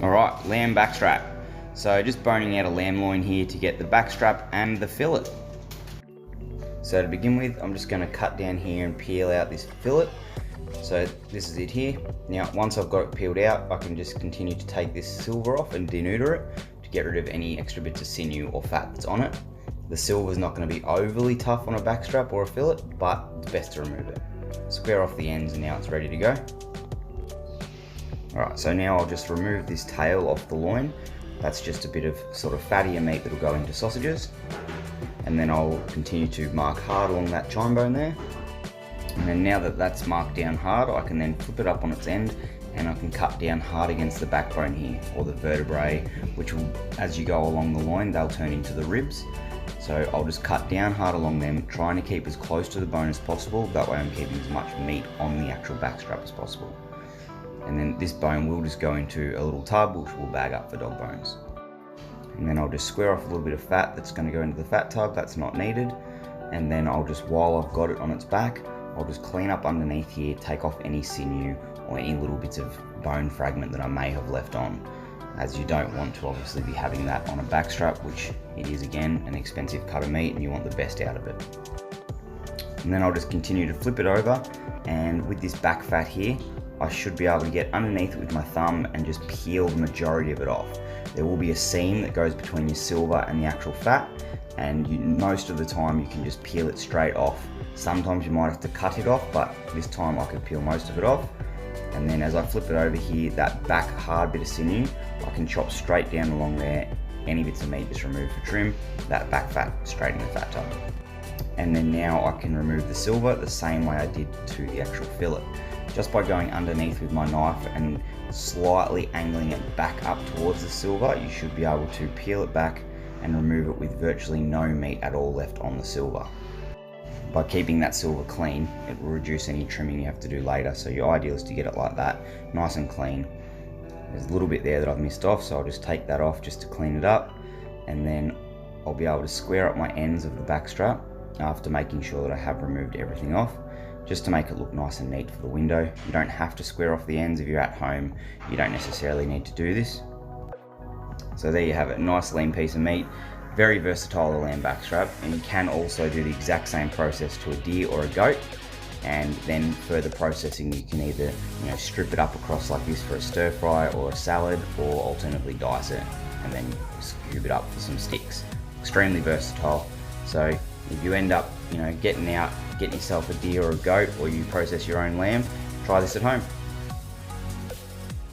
Alright, lamb backstrap. So just boning out a lamb loin here to get the backstrap and the fillet. So to begin with, I'm just going to cut down here and peel out this fillet. So this is it here. Now once I've got it peeled out, I can just continue to take this silver off and denudor it to get rid of any extra bits of sinew or fat that's on it. The silver is not going to be overly tough on a backstrap or a fillet, but it's best to remove it. Square off the ends and now it's ready to go. Alright, so now I'll just remove this tail off the loin. That's just a bit of sort of fattier meat that will go into sausages. And then I'll continue to mark hard along that chine bone there. And then now that that's marked down hard, I can then flip it up on its end and I can cut down hard against the backbone here, or the vertebrae, which will, as you go along the loin, they'll turn into the ribs. So I'll just cut down hard along them, trying to keep as close to the bone as possible. That way I'm keeping as much meat on the actual backstrap as possible. And then this bone will just go into a little tub, which we'll bag up for dog bones. And then I'll just square off a little bit of fat that's going to go into the fat tub, that's not needed. And then I'll just, while I've got it on its back, I'll just clean up underneath here, take off any sinew or any little bits of bone fragment that I may have left on, as you don't want to obviously be having that on a backstrap, which it is again an expensive cut of meat and you want the best out of it. And then I'll just continue to flip it over, and with this back fat here, I should be able to get underneath it with my thumb and just peel the majority of it off. There will be a seam that goes between your silver and the actual fat, and most of the time you can just peel it straight off. Sometimes you might have to cut it off, but this time I could peel most of it off. And then as I flip it over here, that back hard bit of sinew, I can chop straight down along there. Any bits of meat just remove for trim, that back fat straight in the fat tub. And then now I can remove the silver the same way I did to the actual fillet. Just by going underneath with my knife and slightly angling it back up towards the silver, you should be able to peel it back and remove it with virtually no meat at all left on the silver. By keeping that silver clean, it will reduce any trimming you have to do later, so your ideal is to get it like that, nice and clean. There's a little bit there that I've missed off, so I'll just take that off just to clean it up, and then I'll be able to square up my ends of the backstrap after making sure that I have removed everything off, just to make it look nice and neat for the window. You don't have to square off the ends if you're at home, you don't necessarily need to do this. So there you have it, a nice lean piece of meat. Very versatile, the lamb backstrap, and you can also do the exact same process to a deer or a goat, and then further processing you can either strip it up across like this for a stir fry or a salad, or alternatively dice it and then scoop it up for some sticks. Extremely versatile. So if you end up getting yourself a deer or a goat, or you process your own lamb, try this at home.